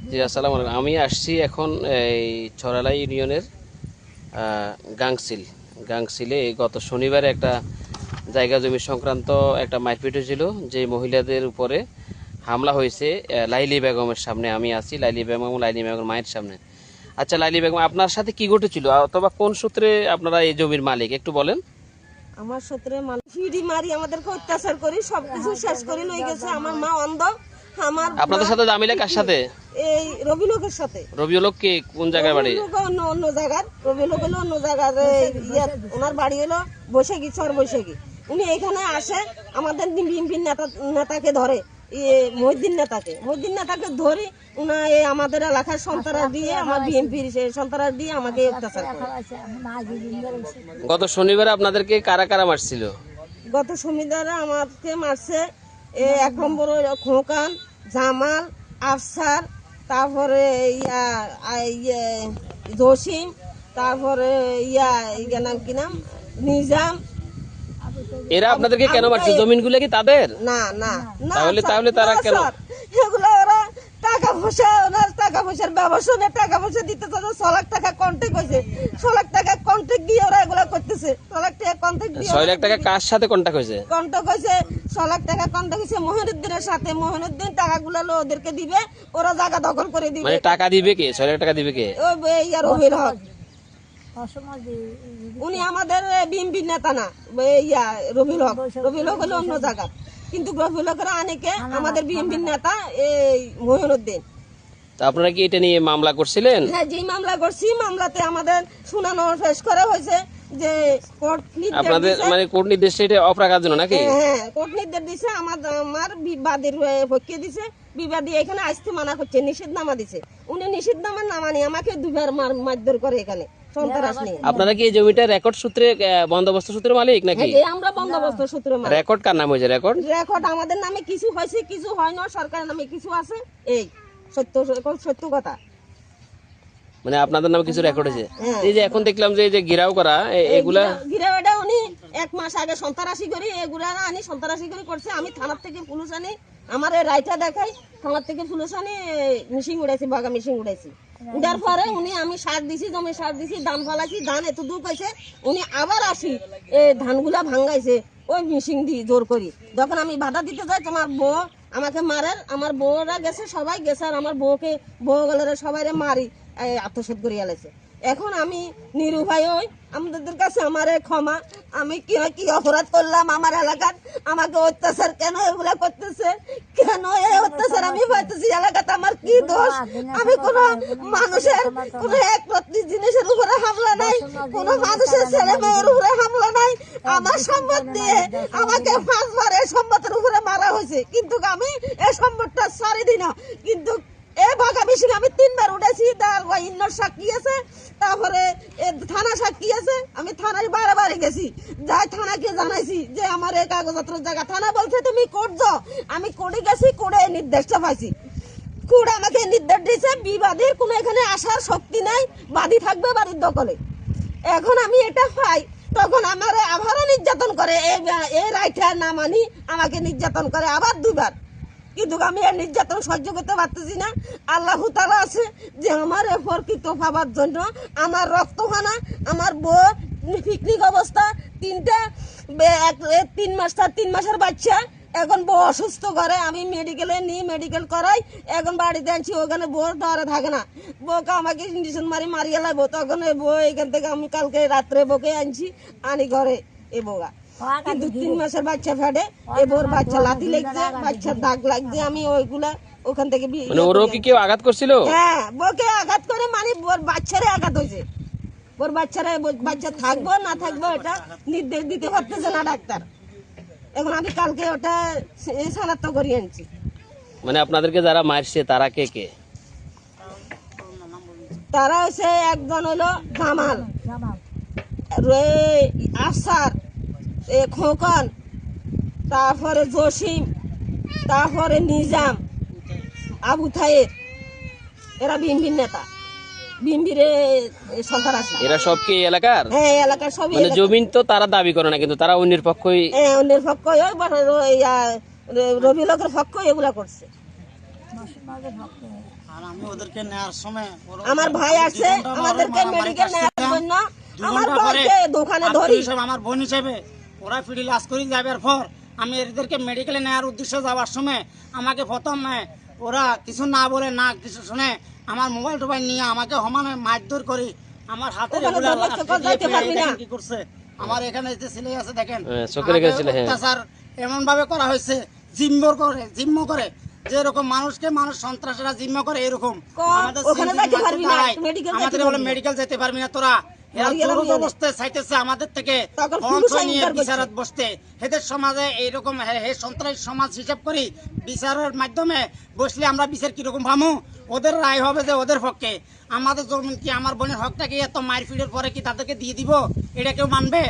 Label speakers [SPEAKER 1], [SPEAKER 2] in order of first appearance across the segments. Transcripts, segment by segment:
[SPEAKER 1] জি আসসালামু আলাইকুম। আমি আসছি এখন এই ছড়ালাই ইউনিয়নের গাংসিলে গত শনিবারে একটা জায়গা জমি সংক্রান্ত একটা মারপিট হয়েছিল, যে মহিলাদের উপরে হামলা হয়েছে লাইলি বেগমের সামনে। আমি আছি লাইলি বেগম এবং লাইলি বেগমের মায়ের সামনে। আচ্ছা লাইলি বেগম, আপনার সাথে কি ঘটেছিল অথবা কোন সূত্রে আপনারা এই জমির মালিক একটু বলেন।
[SPEAKER 2] আমার সূত্রে ফিডি মারি আমাদেরকে অত্যাচার করি, সবকিছু শেষ করে লই গেছে। আমার মা অন্ধ। আমার
[SPEAKER 1] আপনাদের সাথে জামিলা কার সাথে?
[SPEAKER 2] এই রবিলোকের সাথে।
[SPEAKER 1] রবিউলক কে কোন জায়গায় বাড়ি?
[SPEAKER 2] অন্য অন্য জায়গার রবিলোক হলো অন্য জায়গার। ওনার বাড়ি হলো বৈশাখী, চর বৈশাখী। উনি এখানে আসে, আমাদের বিএনপি নেতাকে ধরে, মহিউদ্দিন নেতাকে ধরি। উনা আমাদের এলাকার সন্ত্রাস দিয়ে, আমার বিএনপির সন্ত্রাস দিয়ে আমাকে অত্যাচার করে।
[SPEAKER 1] গত শনিবারে আপনাদেরকে কারা কারা মারছিল?
[SPEAKER 2] গত শনিবারে আমাকে মারছে 1 নম্বর খোকান, জামাল, আফসার, তারপরে জসিম, তারপরে নাম কি নাম, নিজাম।
[SPEAKER 1] এরা আপনাদেরকে কেন মারছে? জমিনগুলো কি তাদের?
[SPEAKER 2] না না না,
[SPEAKER 1] তাহলে তারা কেন?
[SPEAKER 2] এগুলো ওরা টাকা পয়সা, ওনার টাকা পয়সার ব্যবসা, টাকা পয়সা দিতে চাচ্ছে। 6 লাখ টাকা কন্ট্যাক্ট হয়েছে, 6 লাখ টাকা কন্ট্যাক্ট দিয়ে ওরা এগুলা করতেছে। 6 লাখ টাকা কন্ট্যাক্ট দিয়ে,
[SPEAKER 1] 6 লাখ টাকা কার সাথে কন্টাক্ট হয়েছে?
[SPEAKER 2] 6 লাখ টাকা কন্ট্যাক্ট হয়েছে মহিউদ্দিনের সাথে। মহিউদ্দিন টাকাগুলো ওদেরকে দিবে, ওরা জায়গা দখল করে দিবে।
[SPEAKER 1] মানে টাকা দিবে কে? 6 লাখ টাকা দিবে কে?
[SPEAKER 2] ওই রবির হক। উনি আমাদের বিএনপির নেতা না। রবির হক হলো অন্য জায়গা, কিন্তু রবির হকের অনেকে আমাদের বিএনপির নেতা এই মহিউদ্দিন।
[SPEAKER 1] তা আপনারা কি এটা নিয়ে মামলা করছিলেন?
[SPEAKER 2] হ্যাঁ, যে মামলা করছি, মামলাতে আমাদের শুনানো শেষ করা হয়েছে যে কোর্ট নির্দেশ
[SPEAKER 1] আপনাদের মানে কোর্ট নির্দেশ এটা অফ রাখার জন্য নাকি?
[SPEAKER 2] হ্যাঁ, কোর্ট নির্দেশ দিছে। আমার বিবাদের পক্ষে দিছে। বিবাদী এখানে আসতে মানা করছে, নিষেধনামা দিছে। উনি নিষেধনামা না মানি আমাকে 2বার মারধর করে এখানে সন্ত্রাস নিয়ে।
[SPEAKER 1] আপনারা কি এই জমিটা রেকর্ড সূত্রে, বন্দোবস্ত সূত্রে মালিক নাকি?
[SPEAKER 2] আমরা বন্দোবস্ত সূত্রে মালিক।
[SPEAKER 1] রেকর্ড কার নাম হয়েছে?
[SPEAKER 2] রেকর্ড আমাদের নামে কিছু হয়েছে, কিছু হয় না। সরকারের নামে কিছু আছে। এই সত্য কথা।
[SPEAKER 1] মানে আপনাদের নামে কিছু রেকর্ড হয়েছে। এই যে এখন দেখলাম যে এই যে ঘিরাও করা এগুলা,
[SPEAKER 2] গিরাওয়াটা উনি 1 মাস আগে সন্ত্রাসী করি, এগুলা আনি সন্ত্রাসী করি করছে। আমি থানার থেকে পুলিশ আনি, আমার এই রাইটা দেখাই, থানার থেকে পুলিশ আনি মিশিং উড়াইছি, বাগা মিশিং উড়াইছি। উঠার পরে উনি, আমি সার দিছি, জমি সার দিছি, ধান ফালাইছি, ধান এত দূর পাইছে। উনি আবার আসি ধানগুলা ভাঙ্গাইছে ওই মিশিং দিয়ে জোর করি। যখন আমি বাধা দিতে যাই, তোমার বউ আমাকে মারের, আমার বউরা গেছে, সবাই গেছে, আর আমার বউ গেলে সবাই মারি আত্মসাৎ করিয়া লাইছে। এখন আমি নিরুপায় হই, আমাদের কাছে আমার ক্ষমা। আমি কি অপরাধ করলাম? আমার এলাকার আমাকে অত্যাচার কেন এগুলা করতেছে? কেন এই অত্যাচার আমি পাইতেছি এলাকাতে? আমার কি দোষ? আমি কোন মানুষের কোন এক প্রতি জিনিসের উপরে হামলা নাই, কোন মানুষের ছেলে মেয়ের উপরে হামলা নাই। আমার সম্পদ দিয়ে আমাকে 5 বার এই সম্পদের উপরে মারা হয়েছে, কিন্তু আমি এই সম্পদটা ছাড়ি দিই না। কিন্তু আমি 3 বার উঠেছি, তার ইন্নর সাক্ষী আছে, তারপরে থানা সাক্ষী আছে। আমি থানায় বারে গেছি, যাই থানাকে জানাইছি যে আমার এই কাগজপত্র জায়গা। থানা বলছে তুমি কোর্ট যাও। আমি কোর্টে গেছি, কোর্টে নির্দেশটা পাইছি। কোর্ট আমাকে নির্দেশ দিয়েছে বিবাদীর কোনো এখানে আসার শক্তি নাই, বাদী থাকবে বাড়ির দখলে। এখন আমি এটা পাই, তখন আমার আবারও নির্যাতন করে। এই রাইটা না মানি আমাকে নির্যাতন করে আবার 2 বার। কিন্তু আমি আর নির্যাতন সহ্য করতে পারতেছি না। আল্লাহ তাআলা আছে যে আমার প্রকৃত পাবার জন্য। আমার রক্তহানা, আমার বউ পিকনিক অবস্থা, 3 মাসের বাচ্চা। এখন বউ অসুস্থ করে, আমি মেডিকেলে নিই, মেডিকেল করাই। এখন বাড়িতে আনছি, ওখানে বউ ধরে থাকে না। বউকে আমাকে ইঞ্জেকশন মারিয়ে লাগবো। তখন বউ এখান থেকে আমি কালকে রাত্রে বউকে আনি ঘরে। এ বউয়া কিন্তু 3 মাসের বাচ্চা ফেটে, এবার বাচ্চা লাথি লাগছে, বাচ্চার দাগ লাগছে। আমি ওইগুলা ওখান থেকে
[SPEAKER 1] মানে ওরও কি কেউ আঘাত করছিল?
[SPEAKER 2] হ্যাঁ, বউকে আঘাত করে, মানে ওর বাচ্চারে আঘাত হয়েছে। ওর বাচ্চা থাকবো না থাকবো এটা নির্দেশ দিতে পারতেছে না ডাক্তার। এখন আমি কালকে ওটা শনাক্ত করিয়ে আনছি।
[SPEAKER 1] মানে আপনাদেরকে যারা মারছে তারা কে কে?
[SPEAKER 2] তারা হচ্ছে একজন হলো জামাল, আফসার, খোকন, তারপরে জসিম, তারপরে নিজাম, আবু থায়ের। এরা বিএনপির নেতা, বিএনপির সন্ত্রাসী।
[SPEAKER 1] এরা সব কি এই এলাকার?
[SPEAKER 2] হ্যাঁ, এলাকার সবই।
[SPEAKER 1] মানে জমিন তো তারা দাবি করে না, কিন্তু তারা অন্যের পক্ষই।
[SPEAKER 2] হ্যাঁ, অন্যের পক্ষ, রবি লোকের পক্ষ এগুলা করছে।
[SPEAKER 3] আর আমি ওদেরকে নেওয়ার সময়
[SPEAKER 2] আমার ভাই আসছে আমাদেরকে মেডিকেল নেওয়ার জন্য, আমার ভাইকে দোকানে ধরি
[SPEAKER 3] আমার বোন হিসেবে ওরা ফিডি লাশ করে যাবার পর আমি এদেরকে মেডিকেলে নেওয়ার উদ্দেশ্যে যাওয়ার সময় আমাকে প্রথম ওরা কিছু না বলে না কিছু শুনে আমার মোবাইল টোবাইল নিয়ে আমাকে সমানে মারধর করি, আমার হাতে কি করছে, আমার এখানে যে ছেলে আছে দেখেন অত্যাচার এমন ভাবে করা হয়েছে, জিম্ম করে যে এরকম মানুষকে মানুষ সন্ত্রাসীরা জিম্ম করে এরকম আমাদের বলে মেডিকেল যেতে পারবি না তোরা, অবস্থায় চাইতেছে আমাদের থেকে বিচারত বসতে, এদের সমাজে এইরকম সন্ত্রাসী সমাজ হিসাব করি বিচারের মাধ্যমে বসলে আমরা বিচার কিরকম ভাবো, ওদের রায় হবে যে ওদের পক্ষে, আমাদের জমিন কি আমার বোনের হকটা কি এত মায়ের ফিডের পরে কি তাদেরকে দিয়ে দিব, এটা কেউ মানবে?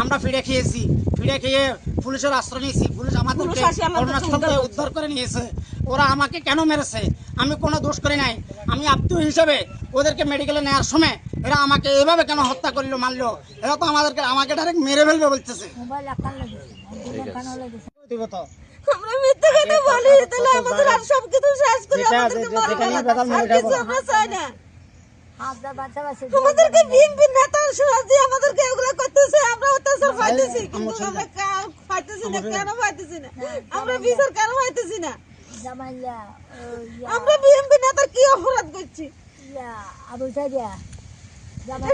[SPEAKER 3] আমরা ফিরে খেয়েছি, ফিরে খেয়ে পুলিশের আশ্রয় নিয়েছি, পুলিশ আমাদেরকে ঘটনাস্থল থেকে উদ্ধার করে নিয়েছে, ওরা আমাকে কেন মেরেছে আমি কোনো দোষ করি নাই, আমি আত্মীয় হিসেবে ওদেরকে মেডিকেলে নেওয়ার সময় এরা আমাকে এভাবে কেন হত্যা করলো মারলো, এরা তো আমাকে ডাইরেক্ট মেরে ফেলবে বলতেছে।
[SPEAKER 2] আমরা মিথ্যা কথা বলি, তাহলে আমাদের আর সব কিছু শেষ করে আমাদেরকে আমরা চাই না। আমাদেরকে বিএনপি নেতা সুরাজি আমাদেরকে এগুলো করতেছে, আমরা অত্যাচার পাইতেছি, কিন্তু আমরা পাইতেছি না, কেন পাইতেছি না, আমরা বিচার কেন পাইতেছি না, আমরা বিএনপি নেতা কি অপরাধ করছি,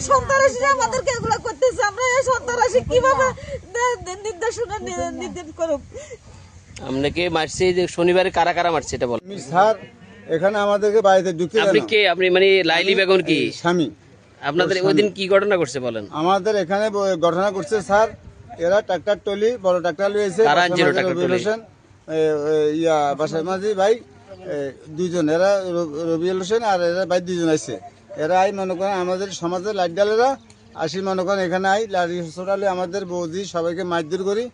[SPEAKER 2] সন্ত্রাসীরা আমাদেরকে এগুলো করতেছে, আমরা এই সন্ত্রাসী কিভাবে নির্দেশনা নির্দেশ করব?
[SPEAKER 1] আপনাকে মারছে যে শনিবারে কারা কারা মারছে এটা বলেন
[SPEAKER 4] স্যার। এখানে আমাদেরকে বাড়িতে ঢুকতে
[SPEAKER 1] আপনি কে? আপনি মানে লাইলি বেগম কি
[SPEAKER 4] স্বামী?
[SPEAKER 1] আপনাদের ওই দিন কি ঘটনা করছে বলেন?
[SPEAKER 4] আমাদের এখানে ঘটনা করছে স্যার, এরা ট্রাক্টর টলি বড় ট্রাক্টর লইছে, ইয়া বাসার মাঝি ভাই দুইজন, এরা রবিউল হোসেন আর এরা ভাই দুইজন আছে, এরা আই মনে করেন আমাদের সমাজের লাইট ডালেরা আসি মনে করেন এখানে আই লাড়ি ছোটালে আমাদের বৌদি সবাইকে মারধর করি,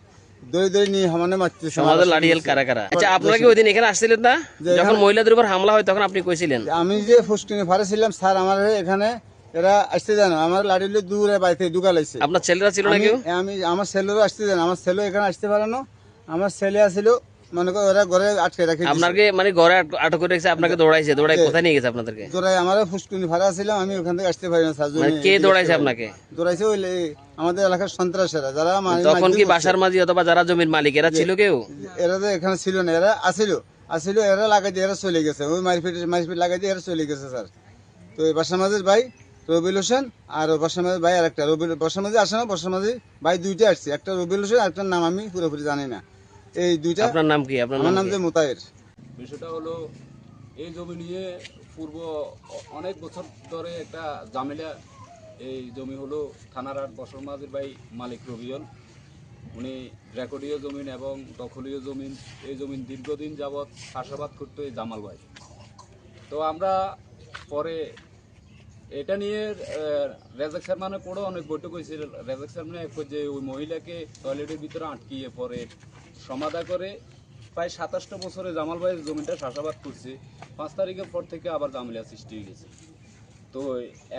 [SPEAKER 4] দই দই নিয়ে সমানে মারতেছে
[SPEAKER 1] আমাদের লাড়িয়াল কারা কারা। আচ্ছা আপনারা কি ওই দিন এখানে আসছিলেন না যখন মহিলাদের উপর হামলা হয় তখন আপনি কইছিলেন?
[SPEAKER 4] আমি যে ফুস্টিনে ফারে ছিলাম স্যার, আমার এখানে এরা আসতে জানো আমার লাড়িলে দূরে বাড়িতে ঢুকা লাইছে।
[SPEAKER 1] আপনার ছেলেরা ছিল না কেউ?
[SPEAKER 4] আমি আমার ছেলেরও আসতে জানো, আমার ছেলে এখানে আসতে পারে না, আমার ছেলে আসছিল মনে করো ওরা ঘরে আটকে রাখে,
[SPEAKER 1] আপনাকে মানে ঘরে আটক করে রেখেছে, আপনাকে দৌড়াইছে, দৌড়াই কোথায় নিয়ে গেছে আপনাদেরকে?
[SPEAKER 4] দৌড়াই আমার ফুসকুনি ভাড়া ছিলাম, আমি ওখান থেকে আসতে পারি না স্যার।
[SPEAKER 1] মানে কে দৌড়াইছে আপনাকে?
[SPEAKER 4] দৌড়াইছে ওই আমাদের এলাকার সন্ত্রাসীরা, যারা
[SPEAKER 1] তখন কি বাসার মাঝি অথবা যারা জমির মালিক এরা ছিল কেউ?
[SPEAKER 4] এরা তো এখানে ছিল না, এরা আসিল এরা লাগাই দিয়ে এরা চলে গেছে, ওই মারপিট লাগাই দিয়ে এরা চলে গেছে স্যার। তো এই বাসার মাঝির ভাই রবিউল হোসেন আর বাসার মাঝির ভাই আরেকটা বাসার মাঝি আসে না, বাসার মাঝি ভাই দুইটা আসছে, একটা রবিউল হোসেন আরেকটার নাম আমি পুরোপুরি জানি না। এই দুইটা।
[SPEAKER 1] আপনার নাম কি?
[SPEAKER 4] আমার নাম যে মোতায়ের।
[SPEAKER 5] বিষয়টা হলো এই জমি নিয়ে পূর্ব অনেক বছর ধরে একটা ঝামেলা। এই জমি হলো থানার ৮ বছর মাঝির ভাই মালিক রবিউল, উনি রেকর্ডীয় জমিন এবং দখলীয় জমিন, এই জমিন দীর্ঘদিন যাবৎ চাষাবাদ করতো এই জামাল ভাই। তো আমরা পরে এটা নিয়ে রেজাক সারমানের পরেও অনেক বৈঠক হয়েছে, রেজাক সারমান যে ওই মহিলাকে টয়লেটের ভিতরে আটকিয়ে পরে সমাধা করে প্রায় ২৭টা বছরে জামাল ভাইয়ের জমিটা চাষাবাদ করছে। ৫ তারিখের পর থেকে আবার ঝামেলা সৃষ্টি হয়ে গেছে। তো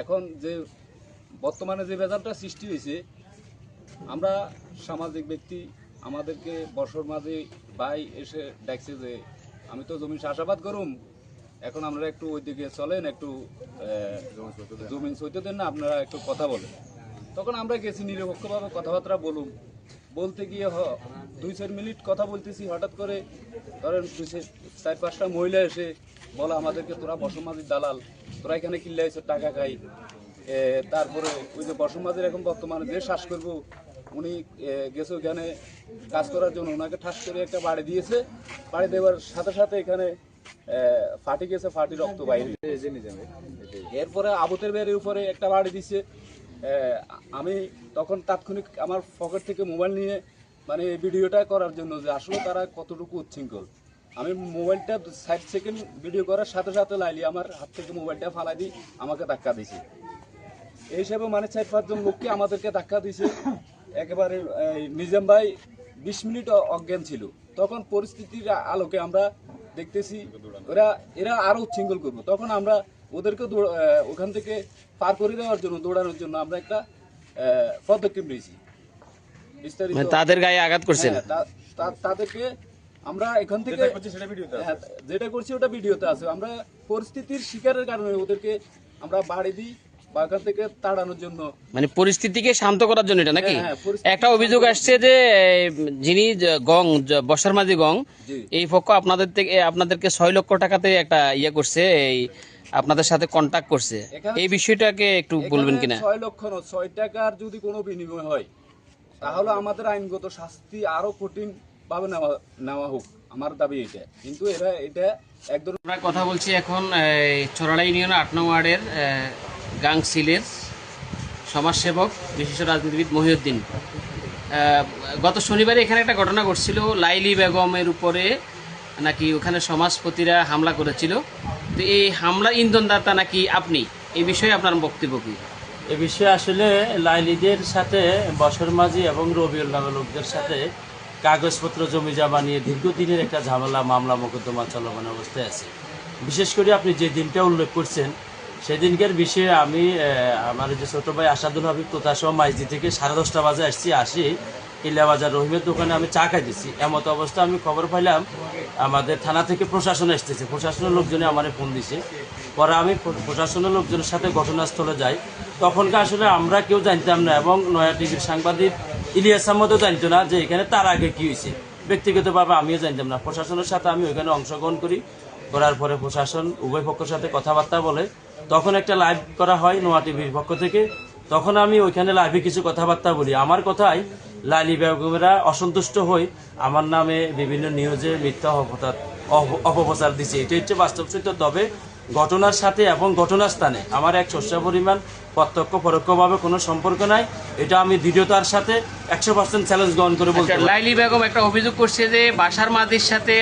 [SPEAKER 5] এখন যে বর্তমানে যে বেজালটা সৃষ্টি হয়েছে, আমরা সামাজিক ব্যক্তি, আমাদেরকে বছর মাঝে ভাই এসে ডাকছে যে আমি তো জমি চাষাবাদ করুম, এখন আপনারা একটু ওইদিকে চলেন, একটু জমিন সইতে দেন না, আপনারা একটু কথা বলেন। তখন আমরা গেছি নিরপেক্ষভাবে কথাবার্তা বলতে গিয়ে ২-৪ মিনিট কথা বলতেছি, হঠাৎ করে ধরেন ৪-৫টা মহিলা এসে বলে আমাদেরকে তোরা বসমাজির দালাল, তোরা এখানে কিল্লা এসে টাকা খাই। তারপরে ওই যে বসমাজির এখন বর্তমানে যে শ্বাস করবো উনি গেছে ওখানে কাজ করার জন্য, ওনাকে ঠাস করে একটা বাড়ি দিয়েছে, বাড়ি দেওয়ার সাথে সাথে এখানে ফাটি গেছে, ফাটি রক্ত বাইরে। এরপরে আবুতের বেড়ের উপরে একটা বাড়ি দিছে। আমি তখন তাৎক্ষণিক আমার পকেট থেকে মোবাইল নিয়ে মানে ভিডিওটা করার জন্য যে আসলে তারা কতটুকু উচ্ছৃঙ্খল, আমি মোবাইলটা ৬০ সেকেন্ড ভিডিও করার সাথে সাথে লাইলি আমার হাত থেকে মোবাইলটা ফালাই দিই, আমাকে ধাক্কা দিছে। এই হিসাবে মানে ৪-৫ জন লোককে আমাদেরকে ধাক্কা দিছে। একেবারে নিজাম ভাই ২০ মিনিট অজ্ঞান ছিল। তখন পরিস্থিতির আলোকে আমরা দেখতেছি এরা আরো উচ্ছৃঙ্খল করবো, তখন আমরা ওদেরকে ওখান থেকে পার করে দেওয়ার জন্য, দৌড়ানোর জন্য আমরা একটা পদক্ষেপ নিয়েছি। বিস্তারিত
[SPEAKER 1] তাদের গায়ে আঘাত করছেন?
[SPEAKER 5] তাদেরকে আমরা এখান থেকে হ্যাঁ, যেটা করছি ওটা ভিডিওতে আছে। আমরা পরিস্থিতির শিকারের কারণে ওদেরকে আমরা বাড়ি দিই বা এখান থেকে তাড়ানোর জন্য।
[SPEAKER 1] মানে পরিস্থিতিকে শান্ত করার জন্য এটা নাকি?
[SPEAKER 5] হ্যাঁ, পরিস্থিতি
[SPEAKER 1] একটা অভিযোগ আসছে যে যিনি গং বসার মাঝি গং
[SPEAKER 5] জি।
[SPEAKER 1] এই পক্ষ আপনাদেরকে 6 লক্ষ টাকাতে একটা ইয়ে করছে, এই আপনাদের সাথে কন্টাক্ট করছে। এই বিষয়টাকে একটু বলবেন কিনা?
[SPEAKER 5] 6 লক্ষ না, 6 টাকার যদি কোনো বিনিময় হয় তাহলে আমাদের আইনগত শাস্তি আরো কঠিন ভাবে নেওয়া হোক, আমার দাবি এটা। কিন্তু এটা একদম।
[SPEAKER 1] আমরা কথা বলছি এখন চোরাড়া ইউনিয়ন 8 নং ওয়ার্ডের গাংসিলের সমাজসেবক বিশিষ্ট রাজনীতিবিদ মহিউদ্দিন। গত শনিবারে এখানে একটা ঘটনা ঘটছিল, লাইলি বেগমের উপরে নাকি ওখানে সমাজপতিরা হামলা করেছিল। তো এই হামলার ইন্ধনদাতা নাকি আপনি, এই বিষয়ে আপনার বক্তব্য কী?
[SPEAKER 6] এ বিষয়ে আসলে লাইলিদের সাথে বসর মাঝি এবং রবিউল নামের লোকদের সাথে কাগজপত্র জমি জমা নিয়ে দীর্ঘদিনের একটা ঝামেলা, মামলা মোকদ্দমা চলমান অবস্থায় আছে। বিশেষ করে আপনি যে দিনটা উল্লেখ করছেন সেদিনকার বিষয়ে আমি আমার যে ছোটো ভাই আসাদুল হাবিব তোতাসহ মাইজদি থেকে 10:30 বাজে আসি কিল্লাবাজার রহিমের দোকানে আমি চা খাইতেছি। এমত অবস্থা আমি খবর পাইলাম আমাদের থানা থেকে প্রশাসন আসতেছে, প্রশাসনের লোকজনে আমার ফোন দিছে। পরে আমি প্রশাসনের লোকজনের সাথে ঘটনাস্থলে যাই। তখনকার আসলে আমরা কেউ জানতাম না এবং নয়া টিভির সাংবাদিক ইলিয়াস আহমদও জানতো না যে এখানে তার আগে কী হয়েছে। ব্যক্তিগতভাবে আমিও জানতাম না। প্রশাসনের সাথে আমি ওইখানে অংশগ্রহণ করার পরে প্রশাসন উভয় পক্ষের সাথে কথাবার্তা বলে তখন একটা লাইভ করা হয় নোয়া টিভির পক্ষ থেকে। তখন আমি ওইখানে লাইভে কিছু কথাবার্তা বলি। আমার কথায় লাইলি বেগমেরা অসন্তুষ্ট হয়ে আমার নামে বিভিন্ন নিউজে মিথ্যা অপপ্রচার দিচ্ছে। এটা হচ্ছে বাস্তব সত্য। তবে ঘটনার সাথে এবং ঘটনাস্থানে আমার এক শস্য পরিমাণ প্রত্যক্ষ পরোক্ষভাবে কোনো সম্পর্ক নাই। এটা আমি দৃঢ়তার সাথে 100% চ্যালেঞ্জ গ্রহণ করে বলতে পারি।
[SPEAKER 1] লাইলি বেগম একটা অভিযোগ করছে যে বাসার মাদির সাথে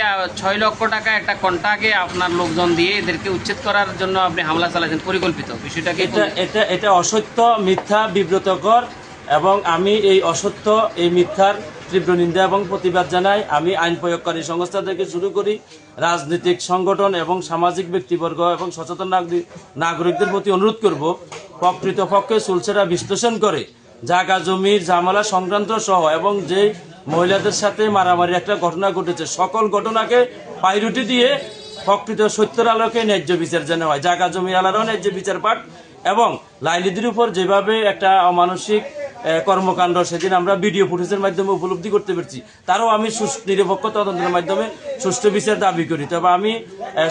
[SPEAKER 1] 6 লক্ষ টাকা একটা কন্ট্রাক্টে আপনার লোকজন দিয়ে এদেরকে উচ্ছেদ করার জন্য আপনি হামলা চালাচ্ছেন পরিকল্পিত। বিষয়টাকে
[SPEAKER 6] এটা অসত্য, মিথ্যা, বিব্রতকর এবং আমি এই অসত্য, এই মিথ্যার তীব্র নিন্দা এবং প্রতিবাদ জানাই। আমি আইন প্রয়োগকারী সংস্থা থেকে শুরু করি রাজনৈতিক সংগঠন এবং সামাজিক ব্যক্তিবর্গ এবং সচেতন নাগরিকদের প্রতি অনুরোধ করব, প্রকৃতপক্ষে সুলসেরা বিশ্লেষণ করে জায়গা জমির ঝামেলা সংক্রান্ত সহ এবং যে মহিলাদের সাথে মারামারি একটা ঘটনা ঘটেছে সকল ঘটনাকে প্রায়োরিটি দিয়ে প্রকৃত সত্যের আলোকে ন্যায্য বিচার যেন হয়, জায়গা জমি আলারও ন্যায্য বিচার পাঠ এবং লাইলিদের উপর যেভাবে একটা অমানসিক কর্মকাণ্ড সেদিন আমরা ভিডিও ফুটেজের মাধ্যমে উপলব্ধি করতে পারছি, তারও আমি নিরপেক্ষ তদন্তের মাধ্যমে সুষ্ঠু বিচার দাবি করি। তবে আমি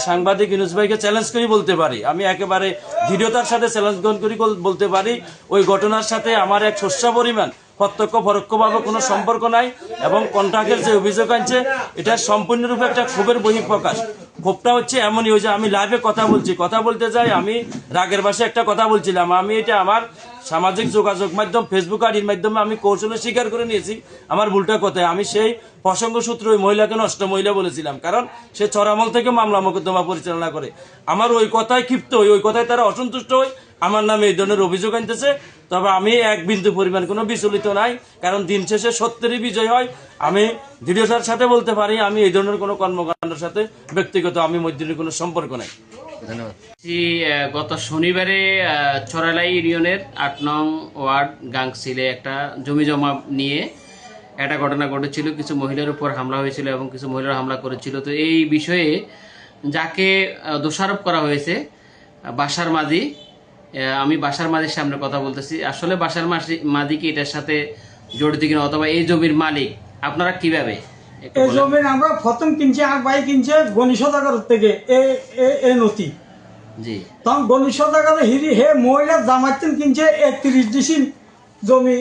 [SPEAKER 6] সাংবাদিক ইউনুস ভাইকে চ্যালেঞ্জ করি বলতে পারি, আমি একেবারে দৃঢ়তার সাথে চ্যালেঞ্জ গ্রহণ করি বলতে পারি, ওই ঘটনার সাথে আমার এক শস্য পরিমাণ প্রত্যক্ষ পরোক্ষভাবে কোনো সম্পর্ক নাই এবং কন্ট্রাক্টের যে অভিযোগ আনছে এটা সম্পূর্ণরূপে একটা ক্ষোভের বহিঃপ্রকাশ। ক্ষোভটা হচ্ছে এমনই, ওই যে আমি লাইভে কথা বলতে যাই, আমি রাগের ভাষায় একটা কথা বলছিলাম, আমি এটা আমার সামাজিক যোগাযোগ মাধ্যম ফেসবুক আইডির মাধ্যমে আমি কৌশলে স্বীকার করে নিয়েছি আমার ভুলটা কোথায়। আমি সেই প্রসঙ্গ সূত্রে ওই মহিলাকে নষ্ট মহিলা বলেছিলাম, কারণ সে চরামল থেকে মামলা মোকদ্দমা পরিচালনা করে। আমার ওই কথায় ক্ষিপ্ত ওই কথায় তারা অসন্তুষ্ট হয়ে আমার নামে এই ধরনের অভিযোগ আনতেছে। তবে আমি এক বিন্দু পরিমাণ কোনো বিচলিত নাই, কারণ দিন শেষে সত্যেরই বিজয় হয়। আমি দৃঢ়তার সাথে বলতে পারি আমি এই ধরনের কোনো কর্মকাণ্ডের সাথে ব্যক্তিগত আমি মধ্যে কোনো সম্পর্ক নাই।
[SPEAKER 1] ধন্যবাদ। গত শনিবারে চোরালাই ইউনিয়নের 8 নং ওয়ার্ড গাংসিলে একটা জমি জমা নিয়ে একটা ঘটনা ঘটেছিল, কিছু মহিলার উপর হামলা হয়েছিল এবং কিছু মহিলারা হামলা করেছিল। তো এই বিষয়ে যাকে দোষারোপ করা হয়েছে বাসার মাঝি, আমি বাসার মাঝির সামনে কথা বলতেছি, আসলে বাসার মাঝি কি এটার সাথে জড়িত কিনা অথবা এই জমির মালিক আপনারা কিভাবে?
[SPEAKER 7] এই জমির আমরা প্রথম কিনছি, আর ভাই কিনছে গণেশ সদাগর থেকে এ নথি।
[SPEAKER 1] জি,
[SPEAKER 7] তখন গণেশ সদাগর হিরি হে মহিলা জামাইতেন কিনছে 31 ডিসিম জমি।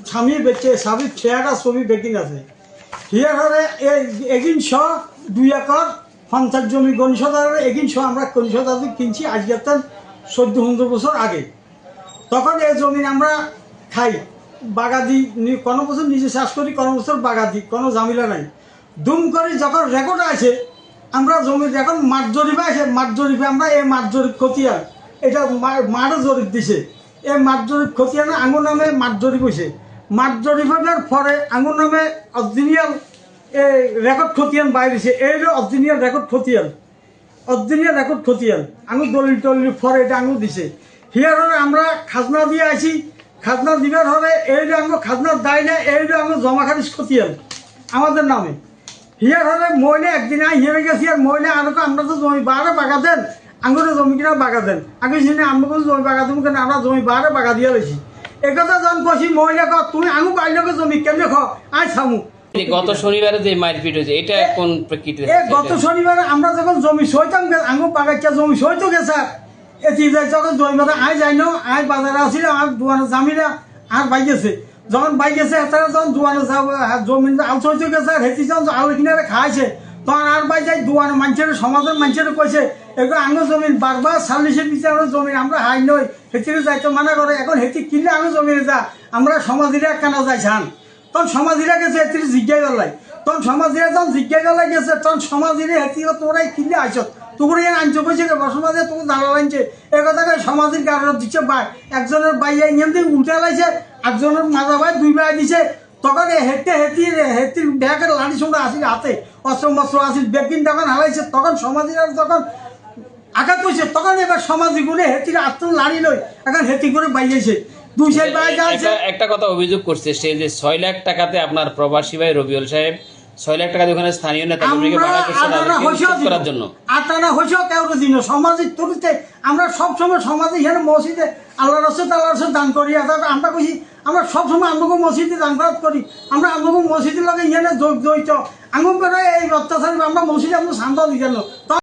[SPEAKER 7] স্বামী বেচে স্বামীর 6টা ছবি বেকিং আছে হিয়ার হলে এগিন 2 একর 50 জমি গণেশ সদাগর এগিন আমরা গণেশ সদাগর কিনছি আজকে 1400 বছর আগে। তখন এই জমি আমরা খাই বাগাদি, কোনো বছর নিজে চাষ করি, কোনো বছর বাগাদি, কোনো ঝামেলা নাই। দুম করে যখন রেকর্ড আছে আমরা জমির যখন মাঠ জরিপে আছে, মাঠ জরিপে আমরা এই মাঠ জরিপ খতিয়ান এটা মাঠও জরিপ দিছে, এই মাঠ জরিপ খতিয়ান আঙুর নামে মাঠ জরিপ হয়েছে। মাঠ জরিপের পরে আঙুর নামে অরিজিনাল এই রেকর্ড খতিয়ান বাইরেছে, এই অরিজিনাল রেকর্ড খতিয়ান আঙুর দলিল পরে এটা আঙুর দিছে। হিয়ার হলে আমরা খাজনা দিয়ে আছি, খাজনা দিবার হলে এইটা আঙুর খাজনার দায় না, এইটা আঙুর জমা খারিজ খতিয়ান আমাদের নামে। হিয়ার হলে মহিলা একদিন হিয়ারে গেছি আর মহিলা আরো আমরা তো জমি বারে বাগা দেন, আঙ্গুরে জমি কিনা বাগা দেন, আগে শুনে আমরা জমি বাগা দেবো কেন, আমরা জমি বারে বাগা দিয়ে রয়েছি। একথা যখন কষি মহিলা ক তুমি আঙু পাইলকে জমি কেমনে খ আয় থামু।
[SPEAKER 1] গত শনিবারে যে মারপিট হয়েছে এটা কোন প্রেক্ষিতে?
[SPEAKER 7] গত শনিবারে আমরা যখন জমি সইতাম আঙু বাগাইটা জমি সইতো গেছে এটি যখন জমি বাজার আয় যাই না, আয় বাজারে আসিল আর দোয়ানো জামিরা আর বাই গেছে, যখন বাই গেছে তারা যখন দোয়ানো জমি আল সইতে গেছে আর হেঁচি যখন আলু কিনারে খাইছে তখন আর বাই যাই দোয়ানো মানুষের সমাজের মানুষের কইছে এগুলো আঙু জমিন বারবার সালিশের বিচারে জমি আমরা হাই নই হেঁচিরে যাইতে মানা করে, এখন হেঁচি কিনলে আঙু জমিনে যা আমরা সমাধিরা কেন যাই ছান, তখন সমাধিরা গেছে হেঁচিরে জিজ্ঞাই গলাই, তখন সমাধিরা যখন জিজ্ঞাই গলাই গেছে তখন সমাধিরে হেঁচি তোরাই কিনলে আইস তোকে আনছো কইছে সমাজে তোকে দালাল আনছে এ কথা সমাজের কারণ দিচ্ছে ভাই একজনের বাইরে নিয়ম দিয়ে উল্টে লাইছে, একজনের মাজা ভাই দুই ভাই দিছে, তখন হেঁটির ব্যাগের লাঠি সঙ্গে আসিল হাতে অস্ত্র মস্ত্র আসিল বেগিন তখন হারাইছে, তখন সমাজের যখন আঘাত করছে তখন এবার সমাজী গুনে হেঁটির আত্ম লাড়ি লই এখন হেঁটি করে বাইরেছে দুই সাইড বাই যাচ্ছে।
[SPEAKER 1] একটা কথা অভিযোগ করছে সে যে 6 লাখ টাকাতে আপনার প্রবাসী ভাই রবিউল সাহেব 6 লাখ টাকা ওখানে স্থানীয় নেতাকর্মীকে ভাড়া করছে করার জন্য।
[SPEAKER 7] আটানা হইছেও কেউ দিন সমাজের তরুতে আমরা সবসময় সমাজে এখানে মসজিদে আল্লাহ রসুল দান করি, আমরা কইছি আমরা সবসময় আমাকে মসজিদে দান করি, আমরা আমাকে মসজিদের লগে এখানে জড়িত আঙুল করে এই অত্যাচার আমরা মসজিদে আমরা শান্ত দিই কেন।